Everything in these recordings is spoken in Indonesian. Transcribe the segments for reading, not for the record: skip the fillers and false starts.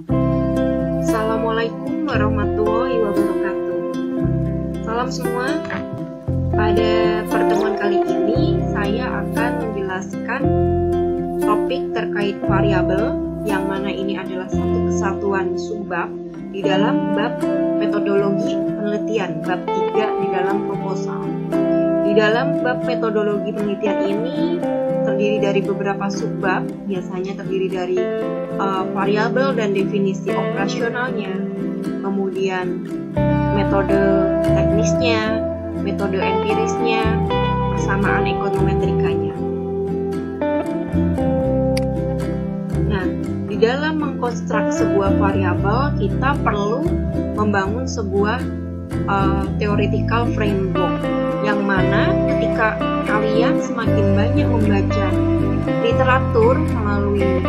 Assalamualaikum warahmatullahi wabarakatuh. Salam semua. Pada pertemuan kali ini saya akan menjelaskan topik terkait variabel, yang mana ini adalah satu kesatuan subbab di dalam bab metodologi penelitian, bab 3 di dalam proposal. Di dalam bab metodologi penelitian ini terdiri dari beberapa subbab, biasanya terdiri dari variabel dan definisi operasionalnya, kemudian metode teknisnya, metode empirisnya, persamaan ekonometrikanya. Nah, di dalam mengkonstruk sebuah variabel, kita perlu membangun sebuah theoretical framework, yang mana ketika kalian semakin banyak membaca literatur melalui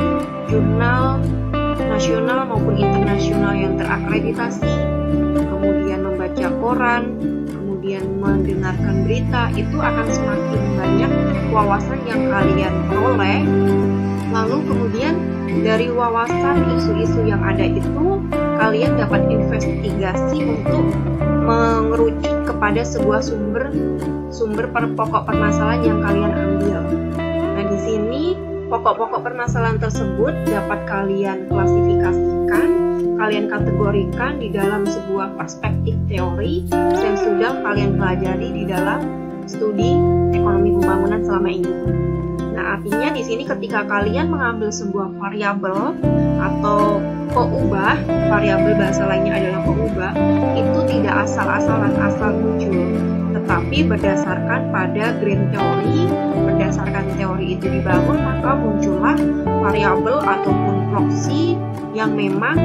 jurnal nasional maupun internasional yang terakreditasi, kemudian membaca koran, kemudian mendengarkan berita, itu akan semakin banyak wawasan yang kalian peroleh. Lalu kemudian dari wawasan isu-isu yang ada itu, kalian dapat investigasi untuk mengerucut kepada sebuah sumber pokok permasalahan yang kalian ambil. Nah, di sini pokok-pokok permasalahan tersebut dapat kalian klasifikasikan, kalian kategorikan di dalam sebuah perspektif teori yang sudah kalian pelajari di dalam studi ekonomi pembangunan selama ini. Nah, artinya di sini ketika kalian mengambil sebuah variabel atau peubah, variabel bahasa lainnya adalah peubah, itu tidak asal-asalan asal muncul, tetapi berdasarkan pada grand theory, berdasarkan teori itu dibangun, maka muncullah variabel ataupun proksi yang memang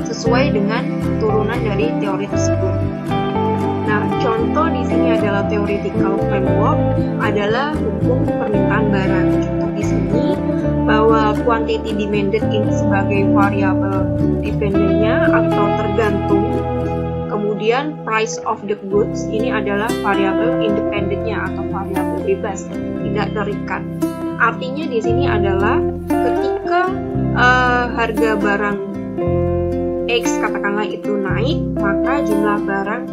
sesuai dengan turunan dari teori tersebut. Nah, contoh di sini adalah theoretical framework adalah hukum permintaan barang. Contoh di sini bahwa quantity demanded ini sebagai variabel dependennya atau tergantung. Kemudian price of the goods ini adalah variabel independennya atau variabel bebas, tidak terikat. Artinya di sini adalah ketika harga barang X katakanlah itu naik, maka jumlah barang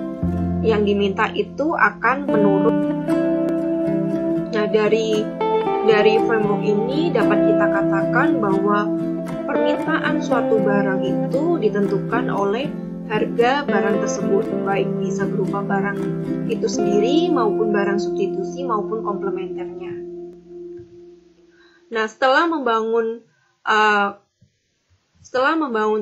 yang diminta itu akan menurun. Nah, dari framework ini dapat kita katakan bahwa permintaan suatu barang itu ditentukan oleh harga barang tersebut, baik bisa berupa barang itu sendiri maupun barang substitusi maupun komplementernya. Nah, setelah membangun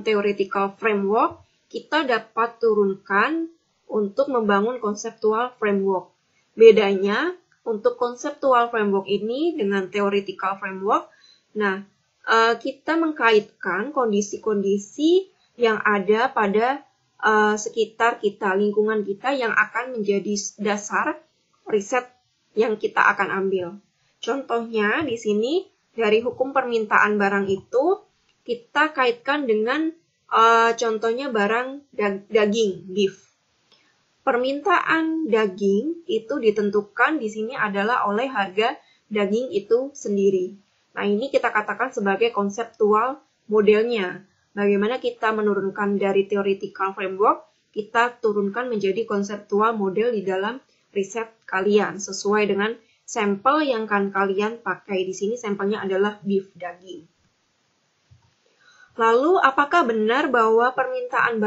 theoretical framework, kita dapat turunkan untuk membangun conceptual framework. Bedanya untuk conceptual framework ini dengan theoretical framework, nah, kita mengkaitkan kondisi-kondisi yang ada pada sekitar kita, lingkungan kita yang akan menjadi dasar riset yang kita akan ambil. Contohnya di sini dari hukum permintaan barang itu kita kaitkan dengan contohnya barang daging, beef. Permintaan daging itu ditentukan di sini adalah oleh harga daging itu sendiri. Nah, ini kita katakan sebagai konseptual modelnya. Bagaimana kita menurunkan dari theoretical framework, kita turunkan menjadi konseptual model di dalam riset kalian sesuai dengan sampel yang akan kalian pakai. Di sini sampelnya adalah beef, daging. Lalu, apakah benar bahwa permintaan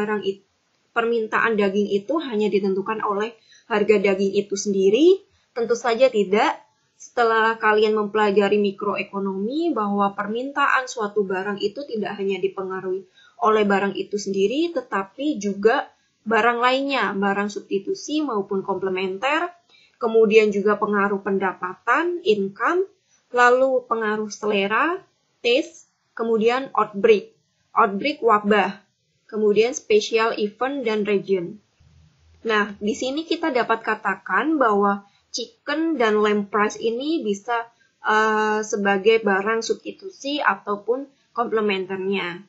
daging itu hanya ditentukan oleh harga daging itu sendiri? Tentu saja tidak. Setelah kalian mempelajari mikroekonomi bahwa permintaan suatu barang itu tidak hanya dipengaruhi oleh barang itu sendiri, tetapi juga barang lainnya, barang substitusi maupun komplementer, kemudian juga pengaruh pendapatan, income, lalu pengaruh selera, taste, kemudian outbreak wabah, kemudian special event dan region. Nah, di sini kita dapat katakan bahwa chicken dan lamb price ini bisa sebagai barang substitusi ataupun komplementernya.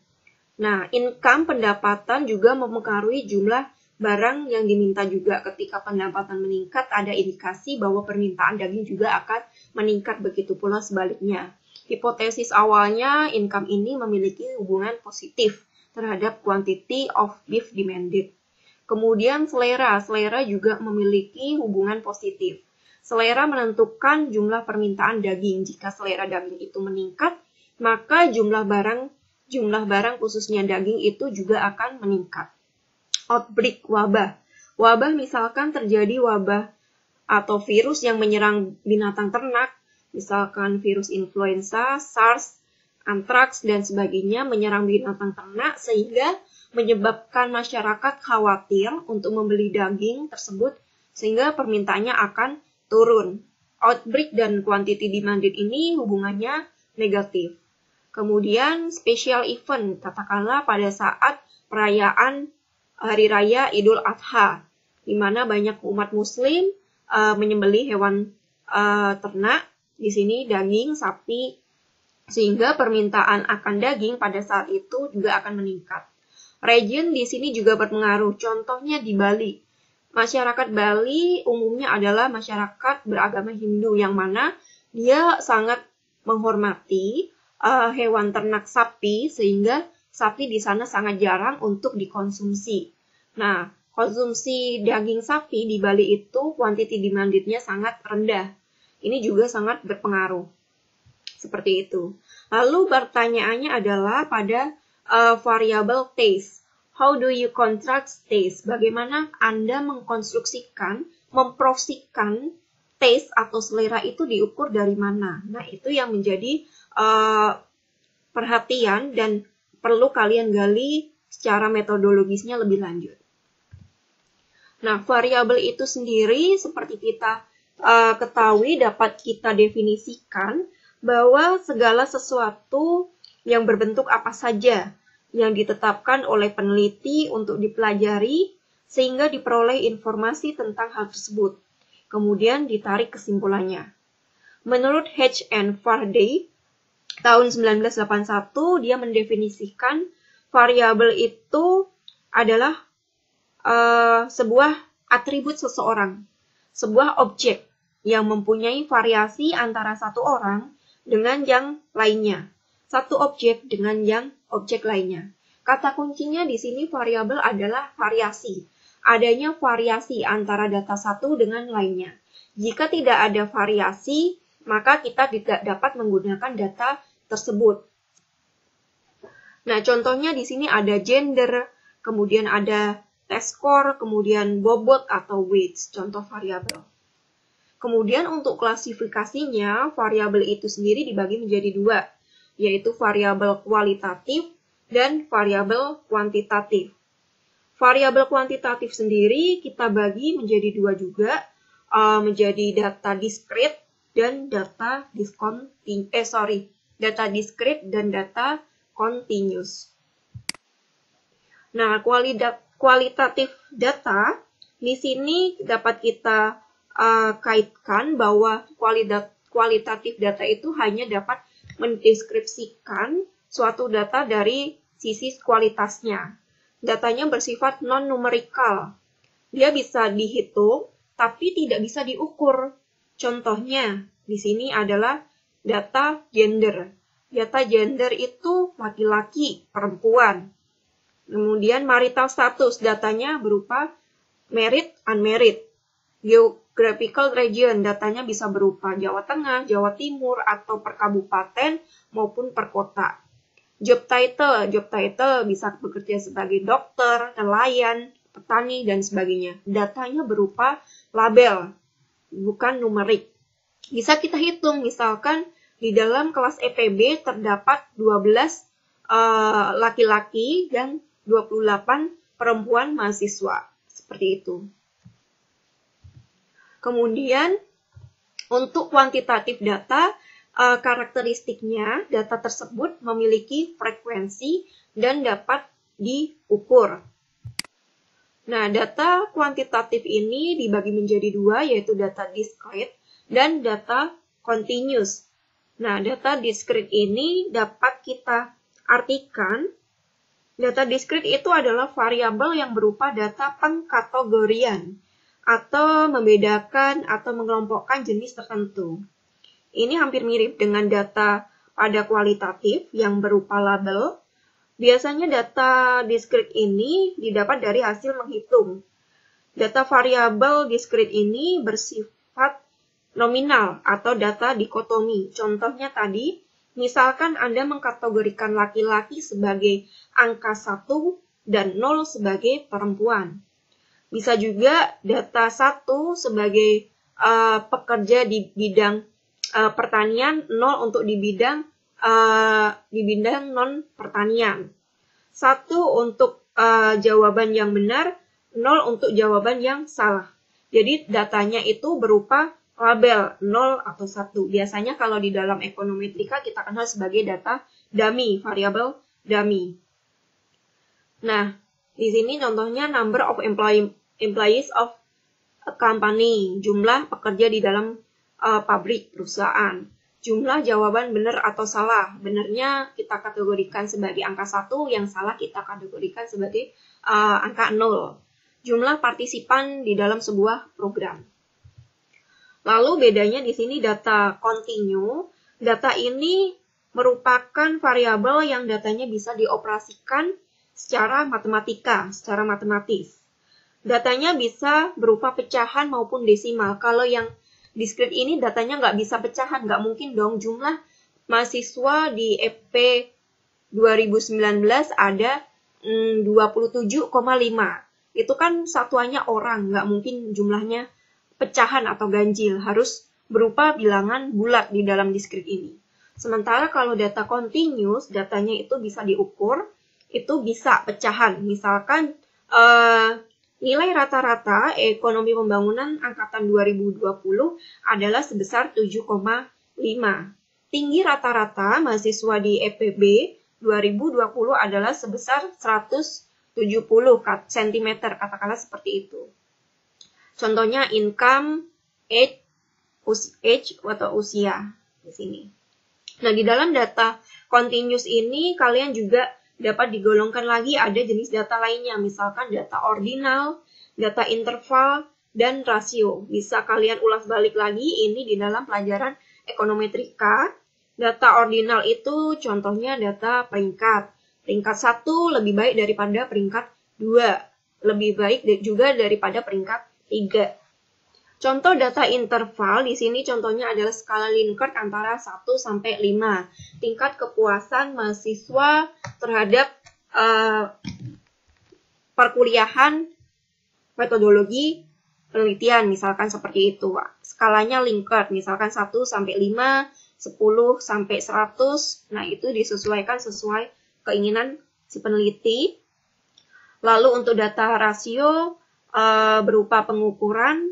Nah, income pendapatan juga mempengaruhi jumlah barang yang diminta juga. Ketika pendapatan meningkat, ada indikasi bahwa permintaan daging juga akan meningkat, begitu pula sebaliknya. Hipotesis awalnya income ini memiliki hubungan positif terhadap quantity of beef demanded. Kemudian selera juga memiliki hubungan positif. Selera menentukan jumlah permintaan daging. Jika selera daging itu meningkat, maka jumlah barang khususnya daging itu juga akan meningkat. Outbreak, wabah. Wabah misalkan terjadi wabah atau virus yang menyerang binatang ternak, misalkan virus influenza, SARS, antraks, dan sebagainya menyerang binatang ternak sehingga menyebabkan masyarakat khawatir untuk membeli daging tersebut sehingga permintaannya akan turun. Outbreak dan quantity demanded ini hubungannya negatif. Kemudian special event, katakanlah pada saat perayaan Hari Raya Idul Adha, di mana banyak umat muslim menyembelih hewan ternak, di sini daging sapi, sehingga permintaan akan daging pada saat itu juga akan meningkat. Region di sini juga berpengaruh, contohnya di Bali. Masyarakat Bali umumnya adalah masyarakat beragama Hindu, yang mana dia sangat menghormati hewan ternak sapi, sehingga sapi di sana sangat jarang untuk dikonsumsi. Nah, konsumsi daging sapi di Bali itu quantity demanded-nya sangat rendah. Ini juga sangat berpengaruh. Seperti itu. Lalu pertanyaannya adalah pada variable taste. How do you construct taste? Bagaimana Anda mengkonstruksikan, memprosikan taste atau selera itu diukur dari mana? Nah, itu yang menjadi perhatian dan perlu kalian gali secara metodologisnya lebih lanjut. Nah, variabel itu sendiri seperti kita ketahui dapat kita definisikan bahwa segala sesuatu yang berbentuk apa saja yang ditetapkan oleh peneliti untuk dipelajari sehingga diperoleh informasi tentang hal tersebut. Kemudian ditarik kesimpulannya. Menurut H. N. Faraday, tahun 1981, dia mendefinisikan variabel itu adalah sebuah atribut seseorang, sebuah objek yang mempunyai variasi antara satu orang dengan yang lainnya, satu objek dengan yang objek lainnya. Kata kuncinya di sini variabel adalah variasi. Adanya variasi antara data satu dengan lainnya. Jika tidak ada variasi, maka kita tidak dapat menggunakan data tersebut. Nah, contohnya di sini ada gender, kemudian ada test score, kemudian bobot atau weights, contoh variabel. Kemudian untuk klasifikasinya, variabel itu sendiri dibagi menjadi dua, yaitu variabel kualitatif dan variabel kuantitatif. Variabel kuantitatif sendiri kita bagi menjadi dua juga, menjadi data discrete dan data data discrete dan data continuous. Nah, kualitatif data di sini dapat kita kaitkan bahwa kualitatif data itu hanya dapat mendeskripsikan suatu data dari sisi kualitasnya. Datanya bersifat non-numerikal. Dia bisa dihitung, tapi tidak bisa diukur. Contohnya, di sini adalah data gender. Data gender itu laki-laki, perempuan. Kemudian marital status, datanya berupa married, unmarried. Geographical region, datanya bisa berupa Jawa Tengah, Jawa Timur, atau per kabupaten maupun per kota. Job title bisa bekerja sebagai dokter, nelayan, petani, dan sebagainya. Datanya berupa label, bukan numerik. Bisa kita hitung, misalkan di dalam kelas EPB terdapat 12 laki-laki dan 28 perempuan mahasiswa. Seperti itu. Kemudian, untuk kuantitatif data, karakteristiknya data tersebut memiliki frekuensi dan dapat diukur. Nah, data kuantitatif ini dibagi menjadi dua, yaitu data discrete dan data continuous. Nah, data discrete ini dapat kita artikan, data discrete itu adalah variabel yang berupa data pengkategorian atau membedakan atau mengelompokkan jenis tertentu. Ini hampir mirip dengan data pada kualitatif yang berupa label. Biasanya data diskrit ini didapat dari hasil menghitung. Data variabel diskrit ini bersifat nominal atau data dikotomi. Contohnya tadi, misalkan Anda mengkategorikan laki-laki sebagai angka 1 dan 0 sebagai perempuan. Bisa juga data 1 sebagai pekerja di bidang pertanian, 0 untuk di bidang non pertanian. 1 untuk jawaban yang benar, 0 untuk jawaban yang salah. Jadi datanya itu berupa label 0 atau 1. Biasanya kalau di dalam ekonometrika kita kenal sebagai data dummy, variabel dummy. Nah, di sini contohnya number of employees of a company, jumlah pekerja di dalam pabrik, perusahaan. Jumlah jawaban benar atau salah. Benarnya kita kategorikan sebagai angka 1, yang salah kita kategorikan sebagai angka 0. Jumlah partisipan di dalam sebuah program. Lalu bedanya di sini data continue. Data ini merupakan variabel yang datanya bisa dioperasikan secara matematika, secara matematis. Datanya bisa berupa pecahan maupun desimal. Kalau yang diskrit ini datanya nggak bisa pecahan, nggak mungkin dong. Jumlah mahasiswa di EP 2019 ada 27,5. Itu kan satuannya orang, nggak mungkin jumlahnya pecahan atau ganjil, harus berupa bilangan bulat di dalam diskrit ini. Sementara kalau data continuous, datanya itu bisa diukur, itu bisa pecahan. Misalkan nilai rata-rata ekonomi pembangunan angkatan 2020 adalah sebesar 7,5. Tinggi rata-rata mahasiswa di EPB 2020 adalah sebesar 170 cm, katakanlah seperti itu. Contohnya income, age atau usia di sini. Nah, di dalam data continuous ini kalian juga dapat digolongkan lagi ada jenis data lainnya, misalkan data ordinal, data interval, dan rasio. Bisa kalian ulas balik lagi ini di dalam pelajaran ekonometrika. Data ordinal itu contohnya data peringkat. Peringkat 1 lebih baik daripada peringkat 2. Lebih baik juga daripada peringkat 3. Contoh data interval di sini contohnya adalah skala Likert antara 1 sampai 5. Tingkat kepuasan mahasiswa terhadap perkuliahan, metodologi penelitian, misalkan seperti itu. Skalanya Likert, misalkan 1 sampai 5, 10 sampai 100. Nah, itu disesuaikan sesuai keinginan si peneliti. Lalu untuk data rasio berupa pengukuran,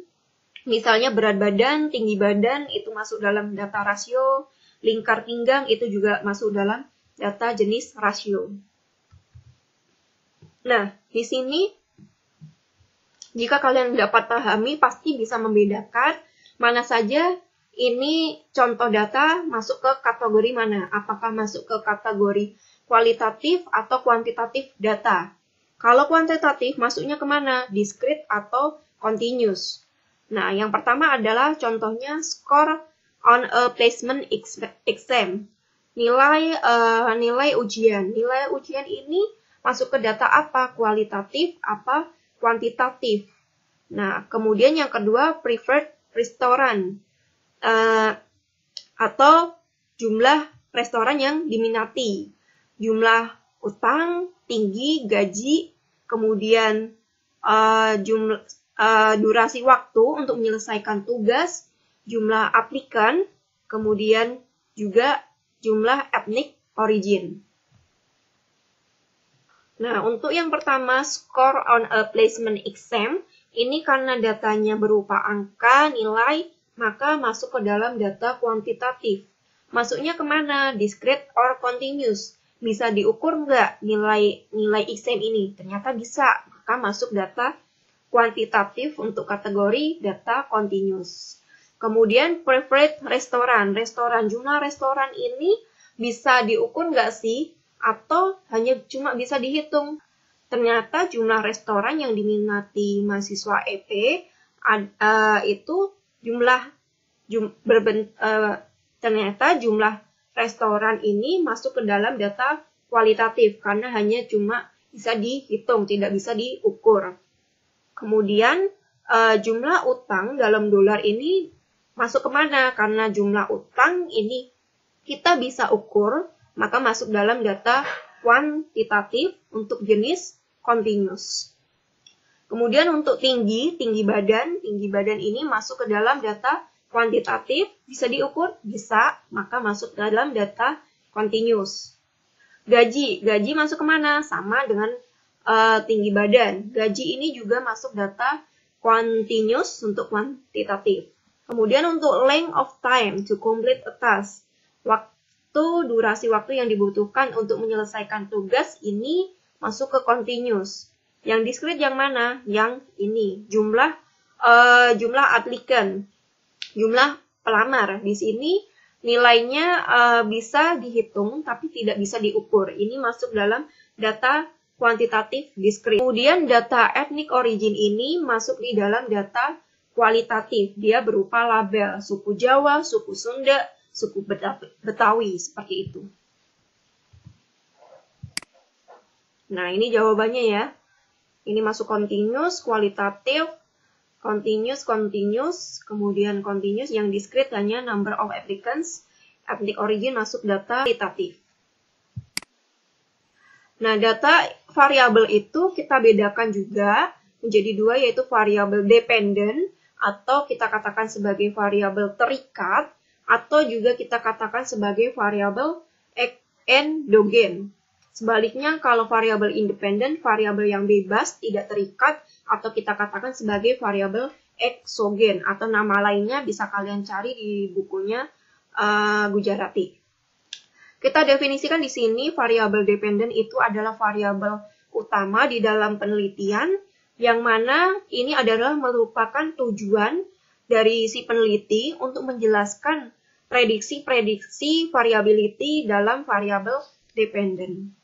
misalnya berat badan, tinggi badan itu masuk dalam data rasio, lingkar pinggang itu juga masuk dalam data jenis rasio. Nah, di sini jika kalian dapat pahami pasti bisa membedakan mana saja ini contoh data masuk ke kategori mana. Apakah masuk ke kategori kualitatif atau kuantitatif data. Kalau kuantitatif masuknya kemana? Diskrit atau continuous. Nah, yang pertama adalah contohnya score on a placement exam. Nilai ujian. Nilai ujian ini masuk ke data apa? Kualitatif apa kuantitatif. Nah, kemudian yang kedua preferred restoran atau jumlah restoran yang diminati. Jumlah utang, tinggi, gaji, kemudian durasi waktu untuk menyelesaikan tugas, jumlah aplikan, kemudian juga jumlah ethnic origin. Nah, untuk yang pertama, score on a placement exam, ini karena datanya berupa angka, nilai, maka masuk ke dalam data kuantitatif. Masuknya kemana? Discrete or continuous? Bisa diukur nggak nilai exam ini? Ternyata bisa, maka masuk data kuantitatif untuk kategori data continuous. Kemudian preferred restoran. Jumlah restoran ini bisa diukur nggak sih? Atau hanya cuma bisa dihitung? Ternyata jumlah restoran yang diminati mahasiswa EP itu ternyata jumlah restoran ini masuk ke dalam data kualitatif karena hanya cuma bisa dihitung, tidak bisa diukur. Kemudian jumlah utang dalam dolar ini masuk kemana? Karena jumlah utang ini kita bisa ukur, maka masuk dalam data kuantitatif untuk jenis continuous. Kemudian untuk tinggi badan ini masuk ke dalam data kuantitatif, bisa diukur? Bisa, maka masuk dalam data continuous. Gaji masuk kemana? Sama dengan tinggi badan. Gaji ini juga masuk data continuous untuk kuantitatif. Kemudian untuk length of time to complete a task, durasi waktu yang dibutuhkan untuk menyelesaikan tugas ini masuk ke continuous. Yang discrete yang mana? Yang ini, jumlah applicant, jumlah pelamar. Di sini nilainya bisa dihitung tapi tidak bisa diukur. Ini masuk dalam data kuantitatif discrete. Kemudian data ethnic origin ini masuk di dalam data kualitatif. Dia berupa label suku Jawa, suku Sunda, suku Betawi, seperti itu. Nah, ini jawabannya ya. Ini masuk continuous, kualitatif, continuous, kemudian continuous, yang discrete hanya number of applicants, ethnic origin masuk data kualitatif. Nah, data variabel itu kita bedakan juga menjadi dua, yaitu variabel dependent, atau kita katakan sebagai variabel terikat, atau juga kita katakan sebagai variabel endogen. Sebaliknya, kalau variabel independen, variabel yang bebas, tidak terikat, atau kita katakan sebagai variabel eksogen, atau nama lainnya bisa kalian cari di bukunya Gujarati. Kita definisikan di sini variabel dependen itu adalah variabel utama di dalam penelitian, yang mana ini adalah merupakan tujuan dari si peneliti untuk menjelaskan prediksi variability dalam variabel dependen.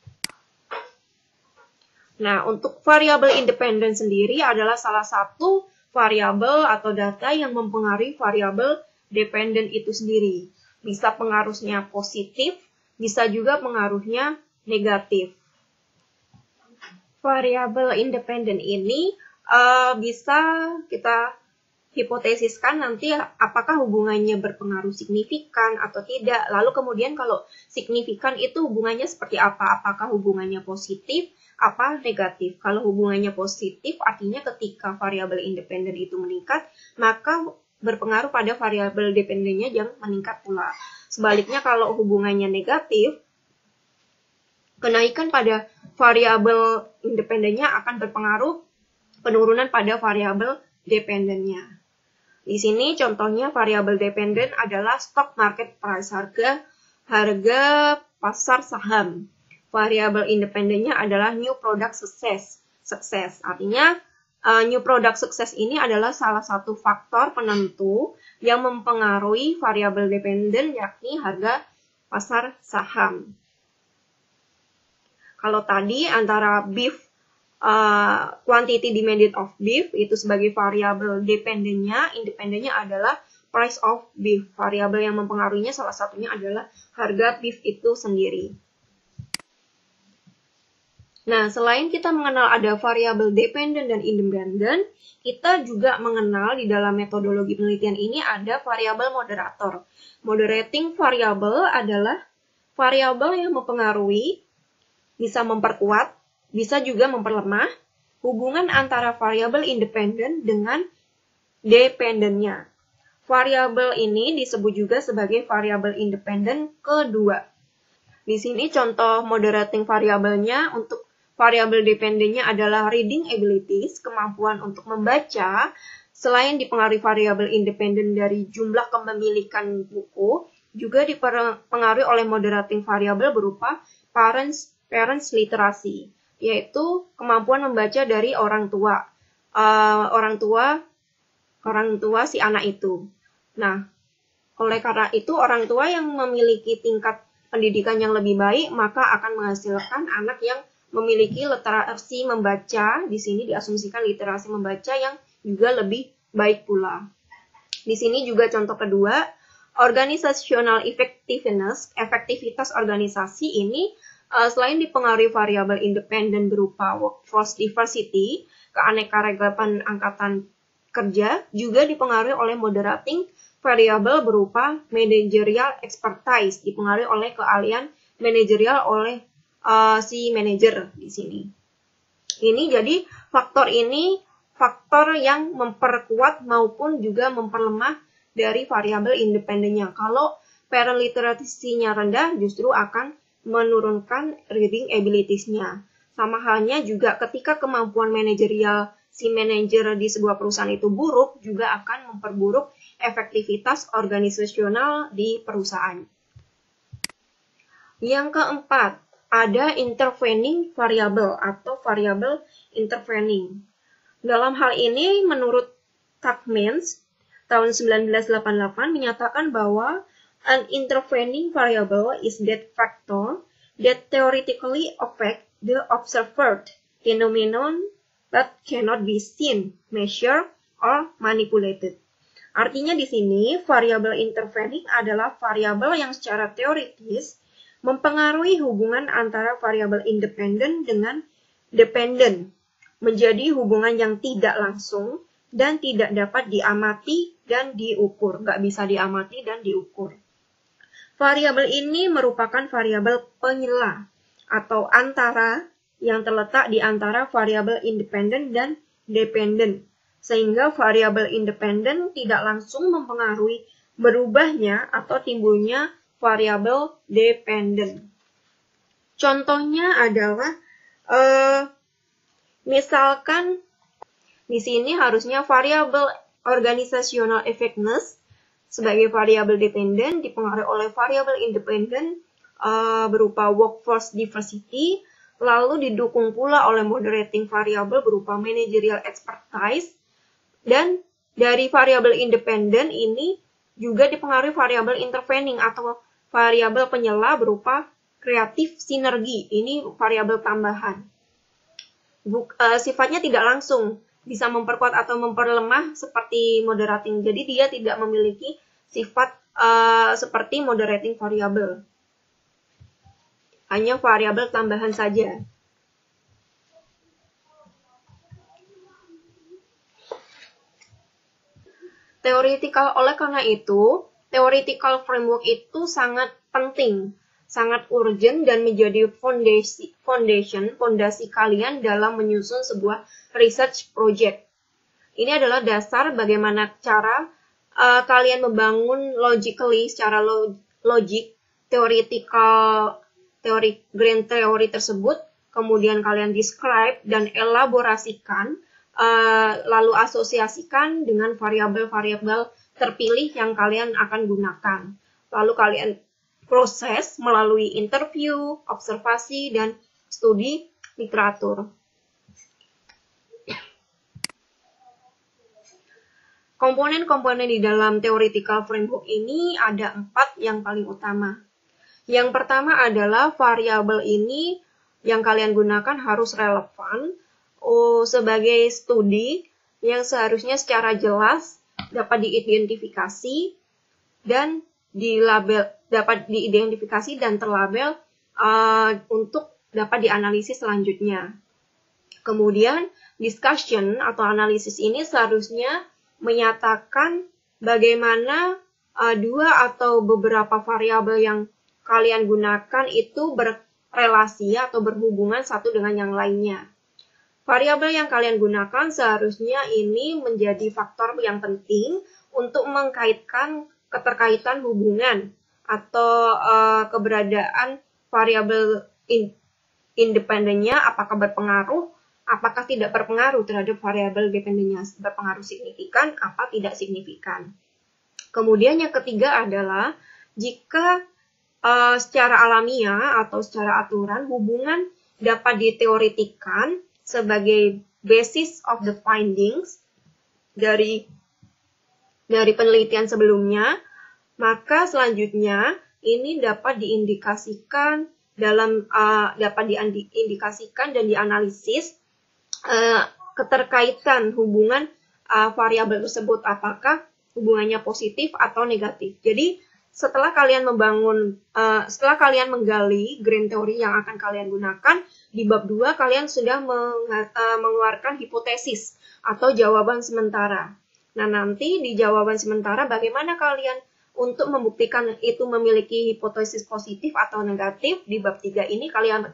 Nah, untuk variabel independen sendiri adalah salah satu variabel atau data yang mempengaruhi variabel dependen itu sendiri. Bisa pengaruhnya positif, bisa juga pengaruhnya negatif. Variabel independen ini bisa kita hipotesiskan nanti apakah hubungannya berpengaruh signifikan atau tidak. Lalu kemudian kalau signifikan itu hubungannya seperti apa? Apakah hubungannya positif, apa negatif? Kalau hubungannya positif artinya ketika variabel independen itu meningkat, maka berpengaruh pada variabel dependennya yang meningkat pula. Sebaliknya kalau hubungannya negatif, kenaikan pada variabel independennya akan berpengaruh penurunan pada variabel dependennya. Di sini contohnya variabel dependen adalah stock market price, harga pasar saham. Variabel independennya adalah new product success. Artinya new product success ini adalah salah satu faktor penentu yang mempengaruhi variabel dependen, yakni harga pasar saham. Kalau tadi antara beef quantity demanded of beef itu sebagai variabel dependennya, independennya adalah price of beef. Variabel yang mempengaruhinya salah satunya adalah harga beef itu sendiri. Nah, selain kita mengenal ada variabel dependent dan independent, kita juga mengenal di dalam metodologi penelitian ini ada variabel moderator. Moderating variable adalah variabel yang mempengaruhi, bisa memperkuat, bisa juga memperlemah hubungan antara variabel independen dengan dependennya. Variabel ini disebut juga sebagai variabel independen kedua. Di sini contoh moderating variabelnya untuk variabel dependennya adalah reading abilities, kemampuan untuk membaca. Selain dipengaruhi variabel independen dari jumlah kepemilikan buku, juga dipengaruhi oleh moderating variabel berupa parents literasi, yaitu kemampuan membaca dari orang tua si anak itu. Nah, oleh karena itu orang tua yang memiliki tingkat pendidikan yang lebih baik maka akan menghasilkan anak yang memiliki literasi membaca. Di sini diasumsikan literasi membaca yang juga lebih baik pula. Di sini juga contoh kedua, Organizational effectiveness, efektivitas organisasi ini selain dipengaruhi variabel independen berupa workforce diversity, keanekaragaman angkatan kerja, juga dipengaruhi oleh moderating variabel berupa managerial expertise, dipengaruhi oleh keahlian manajerial oleh si manajer di sini. Ini jadi faktor ini faktor yang memperkuat maupun juga memperlemah dari variabel independennya. Kalau parent literacy-nya rendah, justru akan menurunkan reading abilities-nya. Sama halnya juga ketika kemampuan manajerial si manajer di sebuah perusahaan itu buruk, juga akan memperburuk efektivitas organisasional di perusahaan. Yang keempat, ada intervening variable atau variabel intervening. Dalam hal ini, menurut Tuckmans, tahun 1988 menyatakan bahwa an intervening variable is that factor that theoretically affect the observed phenomenon but cannot be seen, measured, or manipulated. Artinya di sini, variabel intervening adalah variabel yang secara teoritis mempengaruhi hubungan antara variabel independen dengan dependen, menjadi hubungan yang tidak langsung dan tidak dapat diamati dan diukur. Nggak bisa diamati dan diukur. Variabel ini merupakan variabel penyela atau antara yang terletak di antara variabel independen dan dependen, sehingga variabel independen tidak langsung mempengaruhi berubahnya atau timbulnya variabel dependen. Contohnya adalah misalkan di sini harusnya variabel organizational effectiveness sebagai variabel dependen dipengaruhi oleh variabel independen berupa workforce diversity, lalu didukung pula oleh moderating variabel berupa managerial expertise, dan dari variabel independen ini juga dipengaruhi variabel intervening atau variabel penyela berupa kreatif sinergi. Ini variabel tambahan. Sifatnya tidak langsung, bisa memperkuat atau memperlemah seperti moderating. Jadi dia tidak memiliki sifat seperti moderating variabel. Hanya variabel tambahan saja. Oleh karena itu, theoretical framework itu sangat penting, sangat urgent dan menjadi fondasi kalian dalam menyusun sebuah research project. Ini adalah dasar bagaimana cara kalian membangun logically, secara logik, grand theory tersebut, kemudian kalian describe dan elaborasikan, lalu asosiasikan dengan variabel-variabel terpilih yang kalian akan gunakan. Lalu kalian proses melalui interview, observasi, dan studi literatur. Komponen-komponen di dalam theoretical framework ini ada 4 yang paling utama. Yang pertama adalah variabel ini yang kalian gunakan harus relevan sebagai studi yang seharusnya secara jelas dapat diidentifikasi dan terlabel untuk dapat dianalisis selanjutnya. Kemudian discussion atau analisis ini seharusnya menyatakan bagaimana dua atau beberapa variabel yang kalian gunakan itu berrelasi atau berhubungan satu dengan yang lainnya. Variabel yang kalian gunakan seharusnya ini menjadi faktor yang penting untuk mengkaitkan keterkaitan hubungan atau keberadaan variabel independennya, apakah berpengaruh, apakah tidak berpengaruh terhadap variabel dependennya, berpengaruh signifikan, apa tidak signifikan. Kemudian yang ketiga adalah jika secara alamiah atau secara aturan hubungan dapat diteoretikan sebagai basis of the findings dari penelitian sebelumnya, maka selanjutnya ini dapat diindikasikan dan dianalisis keterkaitan hubungan variabel tersebut, apakah hubungannya positif atau negatif. Jadi setelah kalian menggali green theory yang akan kalian gunakan, di bab 2 kalian sudah mengeluarkan hipotesis atau jawaban sementara. Nah, nanti di jawaban sementara bagaimana kalian untuk membuktikan itu memiliki hipotesis positif atau negatif, di bab 3 ini kalian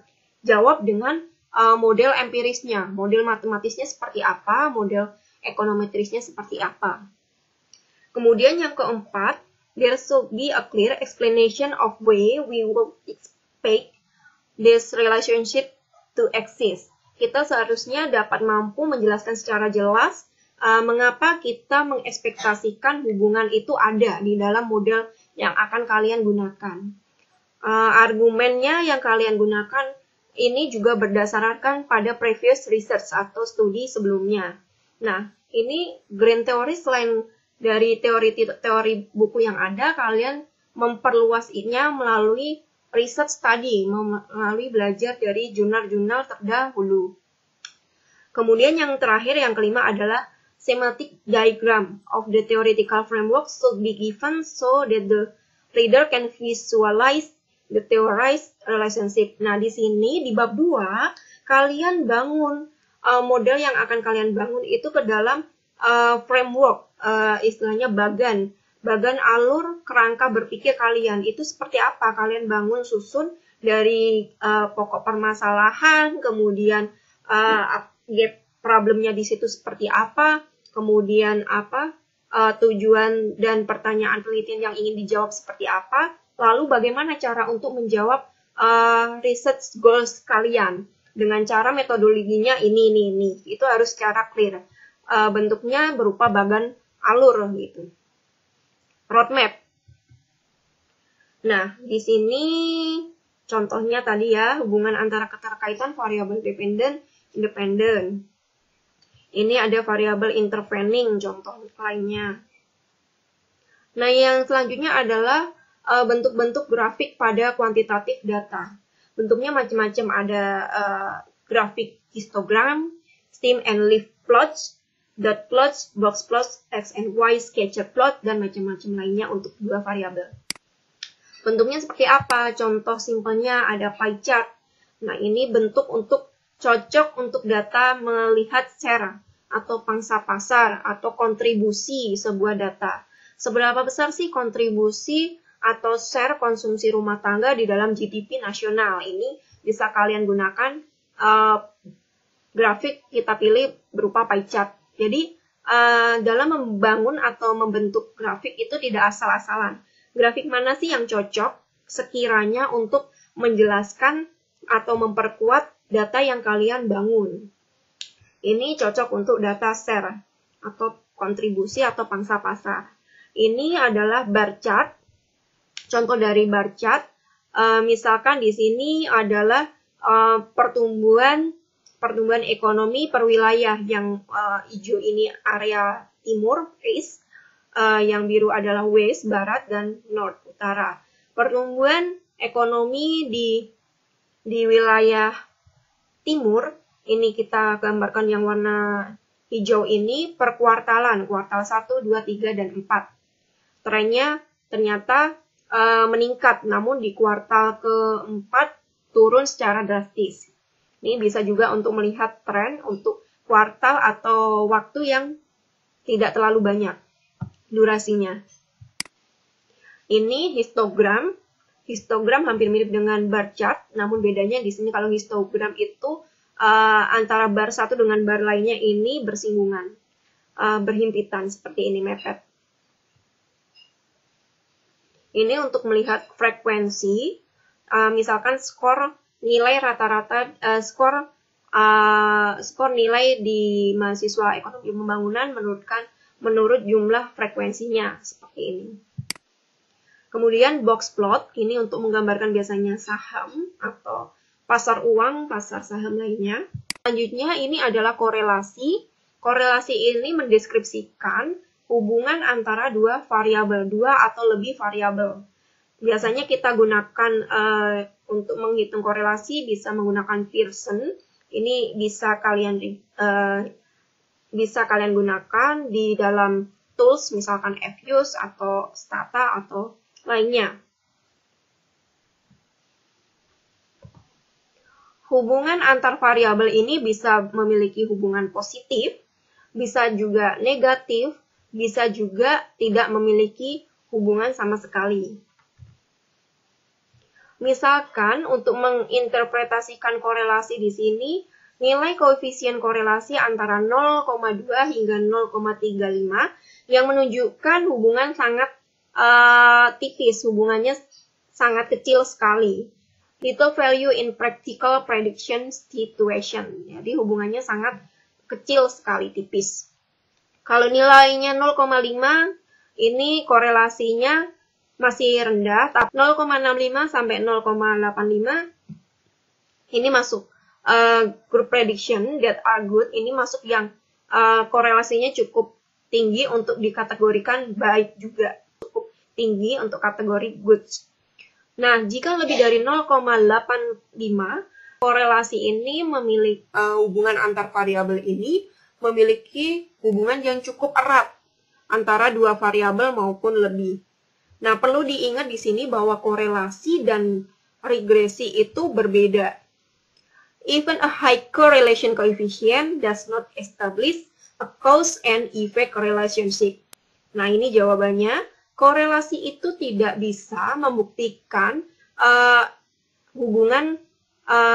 jawab dengan model empirisnya, model matematisnya seperti apa, model ekonometrisnya seperti apa. Kemudian yang keempat, there should be a clear explanation of way we would expect this relationship to exist. Kita seharusnya dapat mampu menjelaskan secara jelas mengapa kita mengekspektasikan hubungan itu ada di dalam model yang akan kalian gunakan. Argumennya yang kalian gunakan ini juga berdasarkan pada previous research atau studi sebelumnya. Nah, ini green theory selain dari teori buku yang ada, kalian memperluasnya melalui research study, melalui belajar dari jurnal-jurnal terdahulu. Kemudian yang terakhir, yang kelima adalah schematic diagram of the theoretical framework should be given so that the reader can visualize the theorized relationship. Nah, di sini di bab 2, kalian bangun model yang akan kalian bangun itu ke dalam framework, istilahnya bagan alur kerangka berpikir kalian itu seperti apa. Kalian bangun susun dari pokok permasalahan, kemudian problemnya di situ seperti apa, kemudian tujuan dan pertanyaan penelitian yang ingin dijawab seperti apa, lalu bagaimana cara untuk menjawab research goals kalian dengan cara metodologinya ini. Itu harus secara clear. Bentuknya berupa bagan alur gitu. Roadmap. Nah, di sini contohnya tadi ya, hubungan antara keterkaitan variabel dependent, independent. Ini ada variabel intervening, contoh lainnya. Nah, yang selanjutnya adalah bentuk-bentuk grafik pada kuantitatif data. Bentuknya macam-macam, ada grafik histogram, stem and leaf plots, dot plots, box plots, x and y, scatter plot, dan macam-macam lainnya untuk dua variabel. Bentuknya seperti apa? Contoh simpelnya ada pie chart. Nah, ini bentuk untuk cocok untuk data melihat share atau pangsa pasar atau kontribusi sebuah data. Seberapa besar sih kontribusi atau share konsumsi rumah tangga di dalam GDP nasional? Ini bisa kalian gunakan grafik, kita pilih berupa pie chart. Jadi, dalam membangun atau membentuk grafik itu tidak asal-asalan. Grafik mana sih yang cocok sekiranya untuk menjelaskan atau memperkuat data yang kalian bangun? Ini cocok untuk data share atau kontribusi atau pangsa pasar. Ini adalah bar chart. Contoh dari bar chart, misalkan di sini adalah pertumbuhan ekonomi per wilayah. Yang hijau ini area timur, east, yang biru adalah west, barat, dan north, utara. Pertumbuhan ekonomi di wilayah timur, ini kita gambarkan yang warna hijau ini per kuartalan, kuartal 1, 2, 3, dan 4. Trennya ternyata meningkat, namun di kuartal keempat turun secara drastis. Ini bisa juga untuk melihat tren untuk kuartal atau waktu yang tidak terlalu banyak durasinya. Ini histogram. Histogram hampir mirip dengan bar chart, namun bedanya di sini kalau histogram itu antara bar satu dengan bar lainnya ini bersinggungan, berhimpitan seperti ini, mepet. Ini untuk melihat frekuensi, misalkan skor nilai rata-rata, skor nilai di mahasiswa ekonomi pembangunan menurut jumlah frekuensinya seperti ini. Kemudian box plot, ini untuk menggambarkan biasanya saham atau pasar uang, pasar saham lainnya. Selanjutnya ini adalah korelasi. Korelasi ini mendeskripsikan hubungan antara dua variabel, dua atau lebih variabel. Biasanya kita gunakan untuk menghitung korelasi bisa menggunakan Pearson. Ini bisa kalian gunakan di dalam tools, misalkan Fuse atau Stata atau lainnya. Hubungan antar variabel ini bisa memiliki hubungan positif, bisa juga negatif, bisa juga tidak memiliki hubungan sama sekali. Misalkan untuk menginterpretasikan korelasi di sini, nilai koefisien korelasi antara 0,2 hingga 0,35 yang menunjukkan hubungan sangat tipis, hubungannya sangat kecil sekali. Little value in practical prediction situation. Jadi hubungannya sangat kecil sekali, tipis. Kalau nilainya 0,5, ini korelasinya masih rendah, tapi 0,65 sampai 0,85 ini masuk group prediction that are good. Ini masuk yang korelasinya cukup tinggi untuk dikategorikan baik juga, cukup tinggi untuk kategori good. Nah, jika lebih dari 0,85, korelasi ini memiliki hubungan antar variabel ini memiliki hubungan yang cukup erat antara dua variabel maupun lebih. Nah, perlu diingat di sini bahwa korelasi dan regresi itu berbeda. Even a high correlation coefficient does not establish a cause and effect relationship. Nah, ini jawabannya. Korelasi itu tidak bisa membuktikan hubungan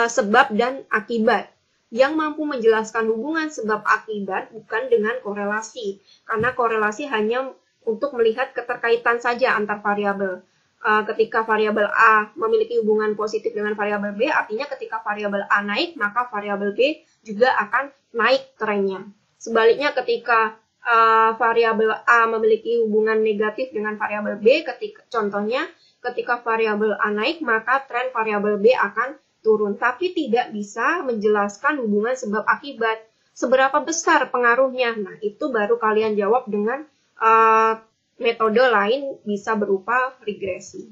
sebab dan akibat. Yang mampu menjelaskan hubungan sebab akibat bukan dengan korelasi. Karena korelasi hanya untuk melihat keterkaitan saja antar variabel. Ketika variabel A memiliki hubungan positif dengan variabel B, artinya ketika variabel A naik, maka variabel B juga akan naik trennya. Sebaliknya ketika variabel A memiliki hubungan negatif dengan variabel B, contohnya ketika variabel A naik, maka tren variabel B akan turun. Tapi tidak bisa menjelaskan hubungan sebab akibat. Seberapa besar pengaruhnya? Nah, itu baru kalian jawab dengan metode lain, bisa berupa regresi.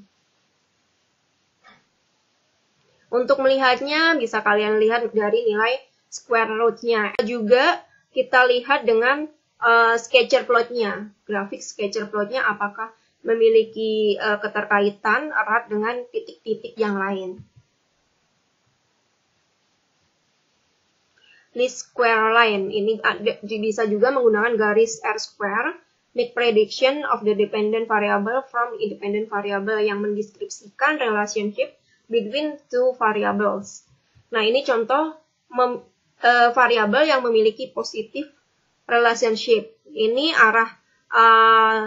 Untuk melihatnya, bisa kalian lihat dari nilai square root-nya. Juga kita lihat dengan scatter plot-nya, grafik scatter plot-nya apakah memiliki keterkaitan erat dengan titik-titik yang lain. Least square line, ini bisa juga menggunakan garis R-square, make prediction of the dependent variable from independent variable yang mendeskripsikan relationship between two variables. Nah, ini contoh variabel yang memiliki positif relationship. Ini arah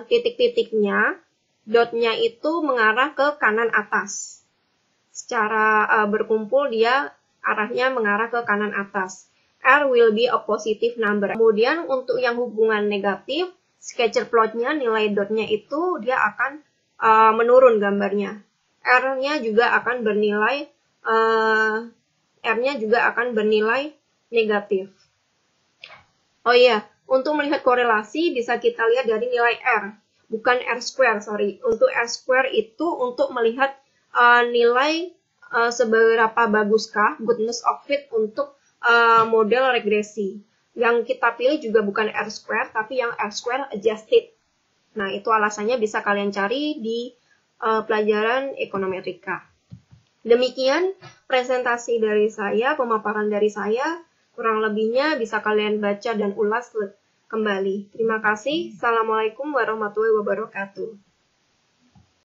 titik-titiknya, dotnya itu mengarah ke kanan atas. Secara berkumpul dia arahnya mengarah ke kanan atas. R will be a positive number. Kemudian untuk yang hubungan negatif, scatter plotnya, nilai dotnya itu dia akan menurun gambarnya. R-nya juga akan bernilai negatif. Oh iya, untuk melihat korelasi bisa kita lihat dari nilai R, bukan R-square, sorry. Untuk R-square itu untuk melihat nilai seberapa baguskah goodness of fit untuk model regresi. Yang kita pilih juga bukan R-square, tapi yang R-square adjusted. Nah, itu alasannya bisa kalian cari di pelajaran ekonometrika. Demikian presentasi dari saya, pemaparan dari saya. Kurang lebihnya bisa kalian baca dan ulas kembali. Terima kasih. Assalamualaikum warahmatullahi wabarakatuh.